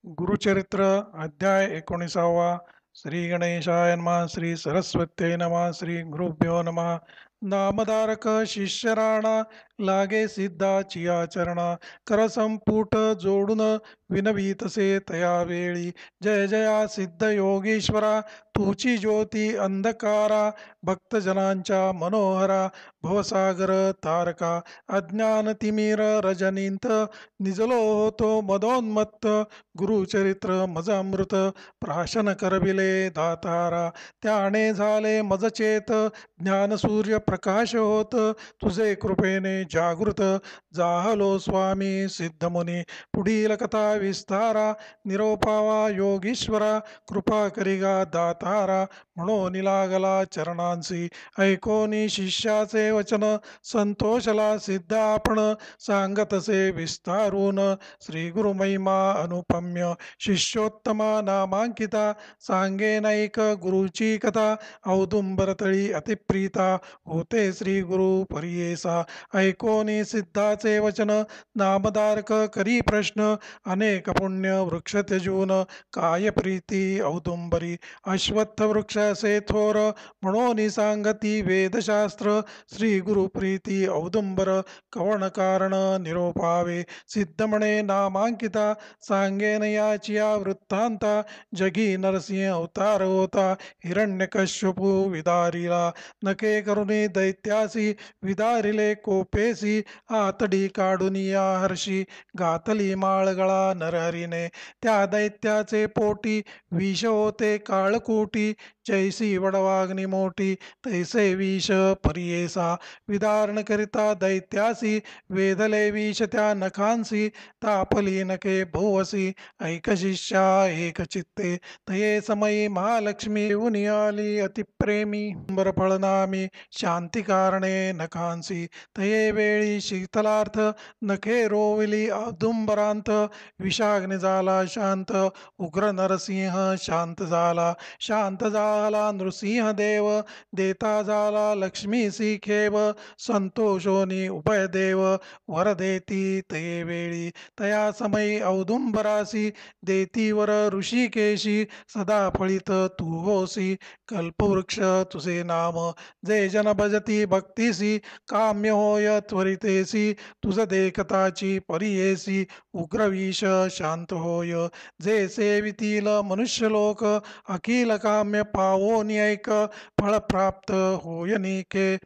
गुरुचरित्र अध्याय 19वा. श्री गणेशाय नमः. श्री सरस्वत्यै नमः. श्री गुरुभ्यो नमः. नामधारक शिष्य राणा, लागे सिद्धाची आचरणा, करसंपुट जोडून विनवीतसे तया वेळी. जय जया सिद्ध योगेश्वरा, तुची ज्योती अंधकारा, भक्तजनांच्या मनोहरा, भवसागर तारका. अज्ञान तिमिर रजनींत, निजलो होतो मदोन्मत्त, गुरुचरित्र मज अमृत, प्राशन करविले दातारा. त्याने झाले मज चेत, ज्ञानसूर्य प्रकाश होत, तुझे कृपेने जागृत. जाहलो स्वामी सिद्धमुनी, पुढील कथा विस्तारा. निरोपावा योगीश्वरा, कृपा करिगा दातारा. म्हणून लागला चरणांसी, ऐकोनी शिष्याचे वचन, संतोषला सिद्ध आपण, सांगतसे विस्तारून. श्री गुरु महिमा अनुपम्य, शिष्योत्तमा नामांकिता, सांगेनैक गुरुची कथा. औदुंबरतळी अतिप्रीता, होते श्री गुरु परियेसा. ऐकोनी सिद्धाचे वचन, नामधारक करी प्रश्न, अनेक पुण्य वृक्ष त्यजून, काय प्रीती औदुंबरी. अश्वत्थ वृक्ष असे थोर, म्हणून सांगती वेदशास्त्र. श्री गुरु प्रीती औदुंबर, कवण कारण निरोपावे. सिद्ध म्हणे नामांकिता, सांगेन याचिया वृत्तांता. जगी नरसिंह अवतार होता, हिरण्यकश्यपू विदारिला. नके करुणी दैत्यासी, विदारिले कोपेसी. आतडी काढून या हर्षी, घातली माळगळा नरहरीने. त्या दैत्याचे पोटी, विष होते काळकोटी. जैसी वडवाग्नी मोठी, तैसे विष परियेसा. विदारण करिता दैत्यासी, वेधले विष त्या नखांसी. तापली नखे भोवसी, ऐक शिष्या एक चित्ते. तये समयी महालक्ष्मी येऊन आली अतिप्रेमी. फळनामी शांती कारणे नखांसी. तये वेळी शीतलार्थ, नखे रोविली औदुंबरांत. विषाग्नी झाला शांत, उग्र नरसिंह शांत झाला. शांत झाला नृसिंह देव, देता झाला लक्ष्मीसी खेव. संतोषोनी उभय देव, वर देती तये वेळी. तया समयी औदुंबरासी, देतीवर ऋषिकेशी. सदा फळित तू होसी, कल्पवृक्ष तुझे नाम. जे जन भजती भक्तीसी, काम्य होय त्वरितेसी. तुझ देखताची परियेसी, उग्रविष शांत होय. जे सेवितील मनुष्यलोक, अखिल काम्य पावोनी ऐक. फळ प्राप्त होय निके,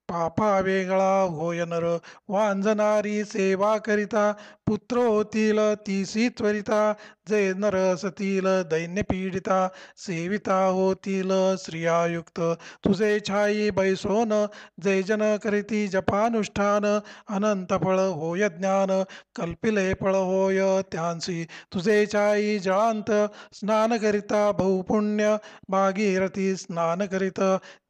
पापा वेगळा होय नर. वांजनारी सेवा करिता, पुत्र होतील तीसी त्वरिता. जे नर असतील दैन्य पीडिता, सेविता होतील स्त्रियायुक्त. तुझे छाई बैसोन, जे जन करीती जपानुष्ठान. अनंत फळ होय ज्ञान, कल्पिले फळ होय त्यांसी. तुझे छाई जळांत, स्नान करिता बहुपुण्य. भागीरथी स्नान करीत,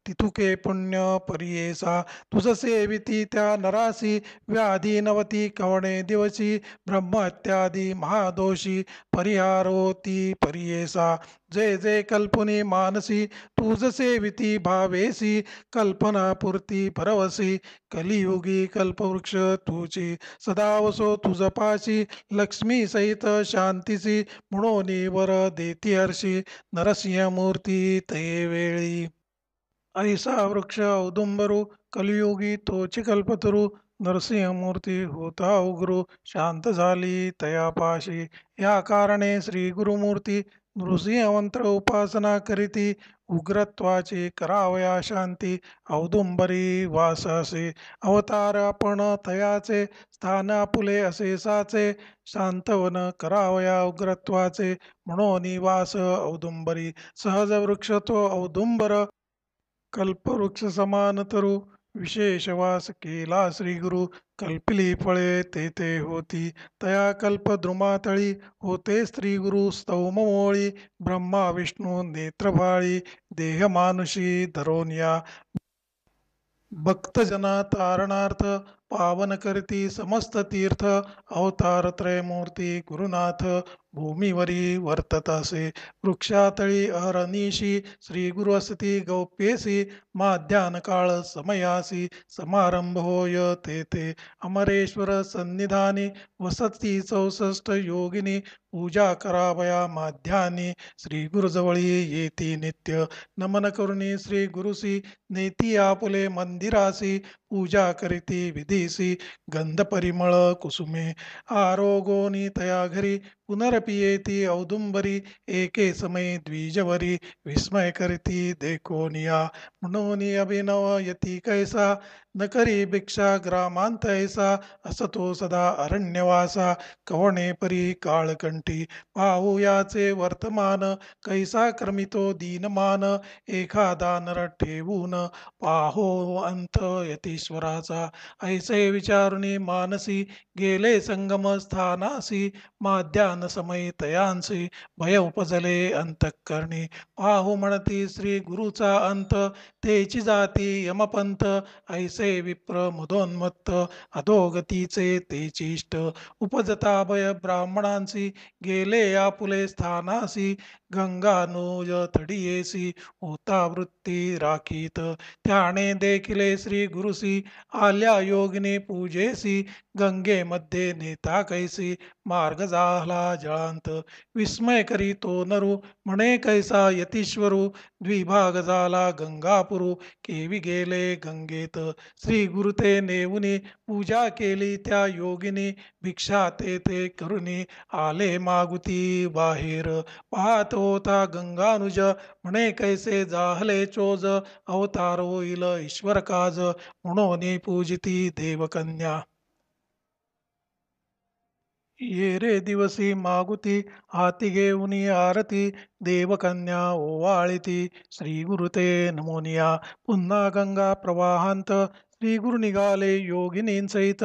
तिथुके पुण्य परियेसा. तुझ सेविती त्या नरासी, व्याधी नवती कवणे दिवसी. ब्रह्मत्यादी महादोषी, परिहार होती परियेसा. जे जे कल्पनी मानसी, तुझ सेविती भावेसी. कल्पनापूर्ती परवसी, कलियुगी कल्पवृक्ष तुची. सदा वसो तुझ पाशी, लक्ष्मी सहित शांतीसी. म्हणून वर देती हर्षी, नरसिंहमूर्ती तये वेळी. ऐसा वृक्ष औदुंबरू, कलियुगी तोची कल्पतरू. नरसिंहमूर्ती होता उग्रू, शांत झाली तयापाशी. या कारणे श्री गुरुमूर्ती, नृसिंहमंत्र उपासना करीती. उग्रत्वाची करावया शांती, औदुंबरी वासासी. अवतार आपण तयाचे, स्थान आपुले असे साचे. शांतवन करावया उग्रत्वाचे, म्हणून वास औदुंबरी. सहज वृक्ष तो औदुंबर, कल्पवृक्ष समान तरु. विशेष वास केला श्री गुरु, कल्पिली फळे तेथे होती. तया कल्पद्रुमातळी, होते स्त्री गुरु स्तवममोळी. ब्रह्मा विष्णू नेत्रभाळी, देह मानुषी धरोनिया. भक्तजना तारणार्थ, पावन करती समस्त तीर्थ अवतार त्रयमूर्ती गुरुनाथ भूमीवरी वर्ततासे वृक्षातळी अहरनिशी श्री गुरु असती गौप्येसी माध्यान काळ समयासी समारंभ होय ते अमरेश्वर सन्निधानी वसती 64 योगिनी पूजा करावया माध्यानी श्री गुरुजवळी येती नित्य नमन करुणी श्री गुरुसी नेती आपुले मंदिरासी पूजा करीती विधीसी गंध परिमळ कुसुमे आरोगोनी तया घरी पुनरपियेती औदुंबरी एके समय द्विजवरी विस्मय करीती देखोनिया म्हणून अभिनव यती कैसा न करी भिक्षा ग्रामांत ऐसा असतो सदा अरण्यवासा कवणे परी काळकंठी पाहू याचे वर्तमान कैसा क्रमितो दीनमान एखादा नर ठेवून पाहो अंत यतीश्वराचा ऐसे विचारुनी मानसी गेले संगम स्थानासी माध्यान समय तयांसी भय उपजले अंतःकरणी पाहू म्हणती श्री गुरुचा अंत तेची जाती यमपंथ ऐसे विप्र मुदोन्मत्त अधोगतीचे तेची इष्ट उपजता भय ब्राह्मणांसी गेले आपुले स्थानासी गंगानुज तडियेसी होता वृत्ती राखीत त्याने देखिले श्री गुरुसी आल्या योगिनी पूजेसी गंगेमध्ये नेता कैसी मार्ग झाला जळांत विस्मय करी तो नरू म्हणे कैसा यतीश्वरू द्विभाग झाला गंगापुरू केवी गेले गंगेत श्री गुरु ते नेऊनी पूजा केली त्या योगिनी भिक्षा ते करुनी आले मागुती बाहेर पाहत होता गंगानुज म्हणे कैसे जाहले चोज अवतार होईल ईश्वर काज म्हणून पूजिती देवकन्या ये रे दिवसी मागुती हाती घेऊनी आरती देवकन्या ओवाळिती श्री गुरुते नमोनिया पुन्हा गंगा प्रवाहांत श्री गुरु निघाले योगिनींसहित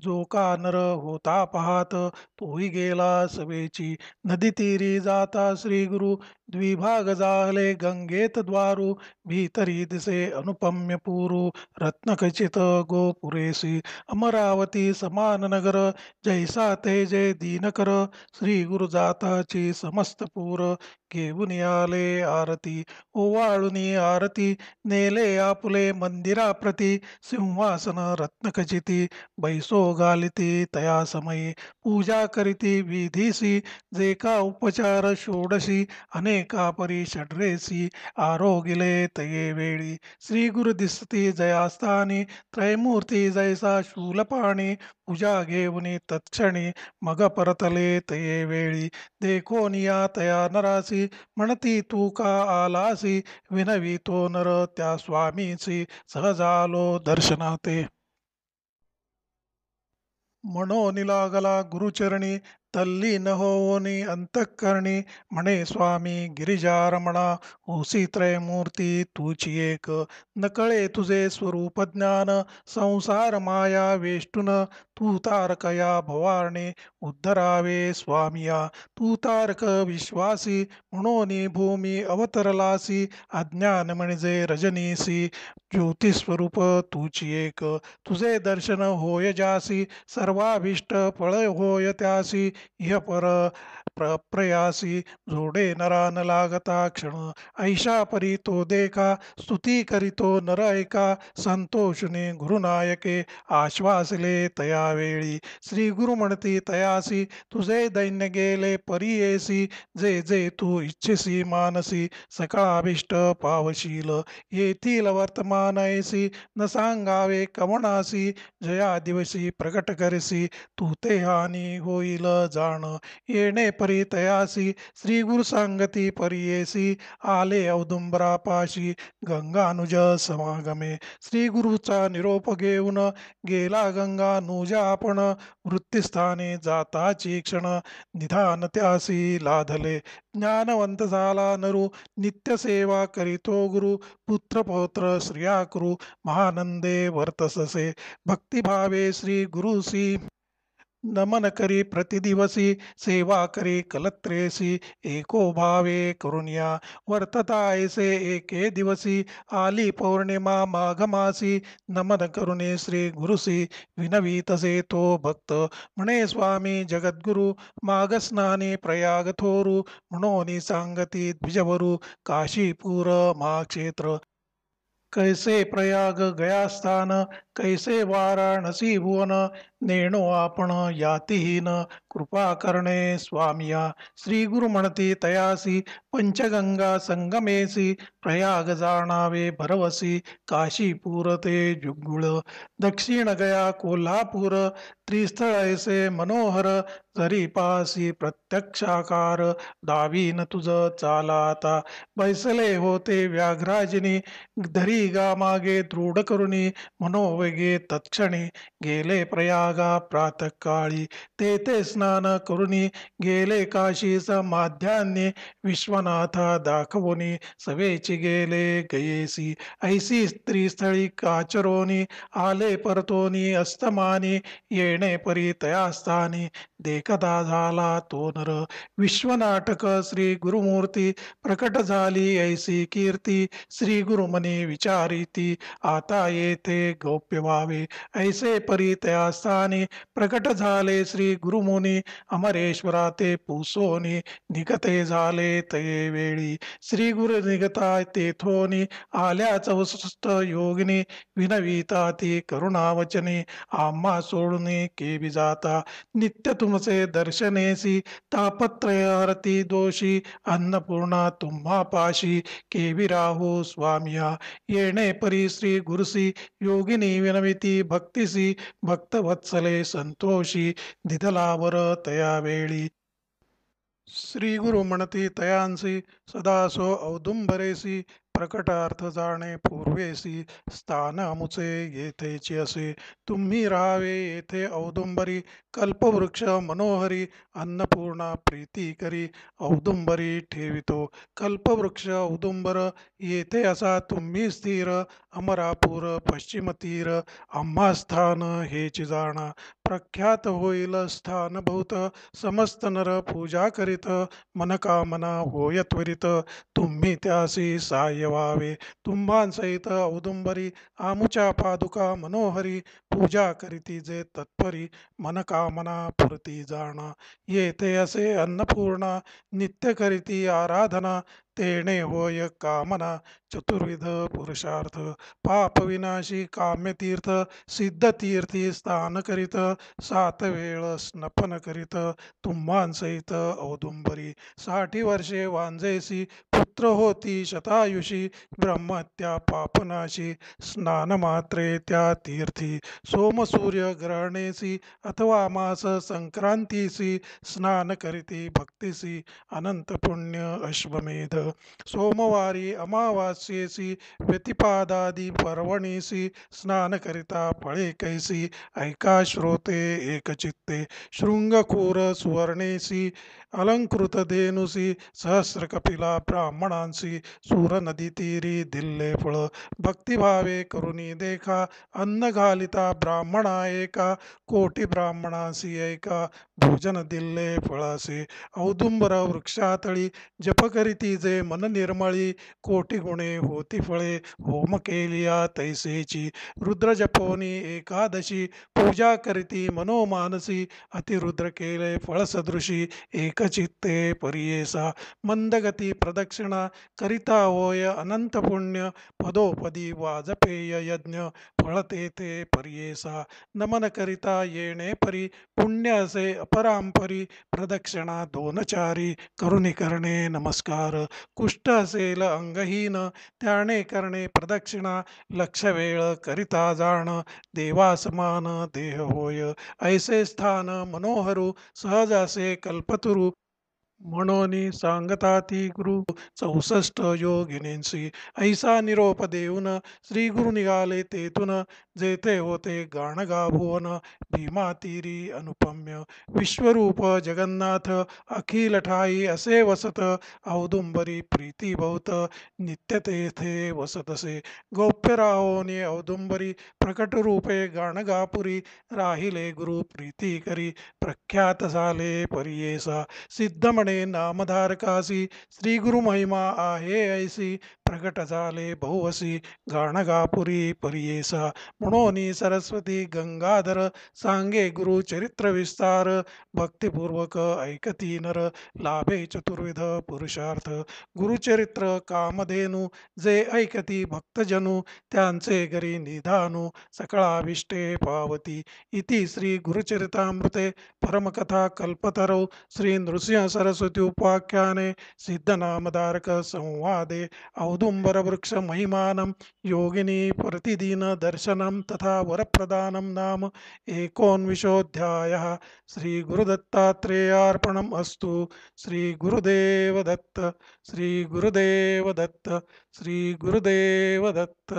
जो का नर होता पाहात तोही गेला सवेची नदी तीरी जाता श्री गुरु द्विभाग जाहले गंगेत द्वारू भीतरी दिसे अनुपम्य पुरू रत्नखचित गोपुरेसी अमरावती समान नगर जैसा तेजे दीनकर श्री गुरु जाताची समस्त पूर घेऊन आले आरती ओवाळुनी आरती नेले आपुले मंदिराप्रती सिंहासन रत्नखचिती बैसो घालिती तया समयी पूजा करीती विधीसी जे का उपचार षोडशी अनेका परी षड्रेसी आरोगिले तये वेळी श्री गुरु दिसती जयास्थानी त्रयमूर्ती जैसा शूलपाणी पूजा घेऊनी तत्क्षणी मग परतले तये वेळी देखोनिया तया नरासी म्हणती तू का आलासी विनवी तो नर त्या स्वामीची सहजालो दर्शनाते म्हणून लागला गुरुचरणी तल्लीन होनी अंतःकरणी म्हणे स्वामी गिरिजारमणा होसी त्रयमूर्ती तूची एक नकळे तुझे स्वरूप ज्ञान संसार माया वेष्टुन तू तारकया भवारणे उद्धरावे स्वामिया तू तारक विश्वासी म्हणून भूमी अवतरलासी अज्ञान म्हणजे रजनीसी ज्योतिस्वरूप तूची एक तुझे दर्शन होय जासी सर्वाभीष्ट फळ होय त्यासी इह पर प्रयासी जोडे नरा न लागता क्षण ऐशा परी तो देखा स्तुती करीतो नर ऐका संतोषने गुरुनायके आश्वासले तया वेळी श्री गुरु म्हणती तयासी तुझे दैन्य गेले परी जे जे तू इच्छिसी मानसी सकाळाभिष्ट पावशील येथील वर्तमान ऐसी न सांगावे कवणासी जया दिवशी प्रकट करसी तू ते हानी होईल जाण येणे परी तयासी श्री गुरु सांगती परियेसी आले औदुंबरापाशी गंगानुज समागमे श्री गुरुचा निरोप घेऊन गेला गंगा नुजा आपण वृत्तीस्थानी जाताची क्षण निधान त्यासी लाधले ज्ञानवंत झाला नरू नित्य सेवा करीतो गुरु पुत्र पौत्र श्रिया महानंदे वर्तससे भक्तिभावे श्री गुरुसी नमन करी प्रतिदिवसी सेवा करी कलत्रेसी एको भावे करुनिया वर्तता ऐसे एके दिवसी आली पौर्णिमा माघमासी नमन करुणे श्री गुरुसी विनवीतसे तो भक्त म्हणे स्वामी जगद्गुरु माघस्नानी प्रयाग थोरू म्हणून सांगती द्विजवरू काशीपूर महाक्षेत्र कैसे प्रयाग गया स्थान कैसे वाराणसी भुवन नेणो आपण यातीहीन कृपा करणे स्वामिया श्री गुरु म्हणती तयासी पंचगंगा संगमेसी प्रयाग जाणावे भरवसी काशीपूर ते जुगुळ दक्षिण गया कोल्हापूर त्रिस्थळ ऐसे मनोहर जरी पासी प्रत्यक्षाकार दावीन तुझ चालाता बैसले होते व्याघ्राजिनी धरी गा मागे दृढ करुणी मनोवेगे तत्क्षणी गेले प्रयागा प्रातकाळी तेथे स्नान करुणी गेले काशीस माध्यान्हे विश्वनाथा दाखवुनी सवेची गेले गयेसी ऐसी स्त्री स्थळी काचरोनी आले परतोनी अस्तमानी येणे परी तयास्थानी देखता झाला तो नर विश्वनाटक श्री गुरुमूर्ती प्रकट झाली ऐसी कीर्ती श्री गुरुमनी विचारिती आता येथे गौप्य व्हावे ऐसे परी त्या स्थानी प्रकट झाले श्री गुरुमुनी अमरेश्वरा ते पुसोनी निगते झाले ते वेळी श्री गुरु निगता तेथोनी आल्या चौसष्ट योगिनी विनविता ती करुणावचनी आम्हा सोडून केवी जाता नित्य तुमचे दर्शनेसी तापत्रयारती दोषी अन्नपूर्णा तुम्हा पाशी केवी राहो स्वामिया येणे परी श्री गुरुसी योगिनी विनविती भक्तिसी भक्तवत्सले संतोषी दिदलावर तया वेळी श्री गुरु म्हणती तयांसी सदा सो औदुंबरेसी प्रकट अर्थ जाणे पूर्वेसी स्थान अमुचे येथेची असे तुम्ही राहावे येथे औदुंबरी कल्पवृक्ष मनोहरी अन्नपूर्णा प्रीती करी औदुंबरी ठेवितो कल्पवृक्ष औदुंबर येथे असा तुम्ही स्थिर अमरापूर पश्चिम तीर आम्हा स्थान हेची जाणा प्रख्यात होईल स्थान बहुत समस्त नर पूजा करीत मनकामना होय त्वरित तुम्ही त्यासी सहाय्य व्हावे तुम्हांसहित औदुंबरी आमुच्या पादुका मनोहरी पूजा करीती जे तत्परी मनकामना पुरती जाणा येथे असे अन्नपूर्णा नित्य करीती आराधना तेणे होय कामना चतुर्विध पुरुषार्थ पाप विनाशी काम्यतीर्थ सिद्ध तीर्थी स्थान करीत सात वेळ स्नपन करीत तुम्हांसहित औदुंबरी 60 वर्षे वांजेसी पुत्र होती शतायुषी ब्रह्मत्या पापनाशी स्नान मात्रे त्या तीर्थी सोमसूर्य ग्रहणेसी अथवा मास संक्रांतीसी स्नान करीती भक्तिसी अनंत पुण्य अश्वमेध सोमवारी अमावास्येसी व्यतिपादादी पर्वणीसी स्नान करिता फळे कैसी ऐका श्रोते एकचित्ते शृंगकूर सुवर्णेसी अलंकृत धेनुसी सहस्र कपिला ब्राह्मणांसी सूर नदी तीरी दिल्ले फळ भक्तिभावे करुणी देखा अन्न घालिता ब्राह्मणा एका कोटी ब्राह्मणासी ऐका भोजन दिल्ले फळासे औदुंबर वृक्षातळी जप करीती जे मन निर्मळी कोटी गुणे होती फळे होम केलिया तैसेची रुद्र जपोनी एकादशी पूजा करीती मनोमानसी अतिरुद्र केले फळसदृशी एकचित्ते परियेसा मंदगती प्रदक्षिणा करिता होय अनंत पुण्य पदोपदी वाजपेय यज्ञ फळ तेथे परियेसा नमन करिता येणे परी पुण्य असे अपरांपरी प्रदक्षिणा दोनचारी करुणी करणे नमस्कार कुष्ठ असेल अंगहीन त्याने करणे प्रदक्षिणा लक्ष वेळ करिता जाण देवासमान देह होय ऐसे स्थान मनोहरू सहज असे कल्पतरू म्हणून सांगता ती गुरु 64 योगिनींसी. ऐसा निरोप देऊन श्री गुरु निघाले तेथून. जेथे होते गाण गाभुवन भीमा तीरी अनुपम्य. विश्वरूप जगन्नाथ अखिल ठाई असे वसत. औदुंबरी प्रीती बहुत नित्य तेथे वसतसे. गौप्य राहोनी औदुंबरी प्रकट रूपे गाण गापुरी. राहिले गुरु प्रीती करी प्रख्यात झाले परियेसा. सिद्ध म्हणे नामधारकासी श्री गुरु महिमा आहे ऐसी. प्रकट झाले बहुवसी गाणगापुरी परियेसा. म्हणून सरस्वती गंगाधर सांगे गुरु चरित्र विस्तार. भक्तिपूर्वक ऐकती नर लाभे चतुर्विध पुरुषार्थ. गुरुचरित्र कामधेनु जे ऐकती भक्तजनू. त्यांचे घरी निधानू सकळाविष्टे पावती. इति श्री गुरुचरितामृते परमकथा कल्पतरौ श्री नृसिंह सरस्वती उपाख्याने सिद्धनामधारक संवादे औदुंबर वृक्ष महिमानं योगिनी प्रतिदिन दर्शनं तथा वरप्रदानं नाम 19ोऽध्यायः. श्री गुरुदत्तात्रेयार्पणम् अस्तु. श्री गुरुदेव दत्त. श्री गुरुदेव दत्त. श्री गुरुदेव दत्त.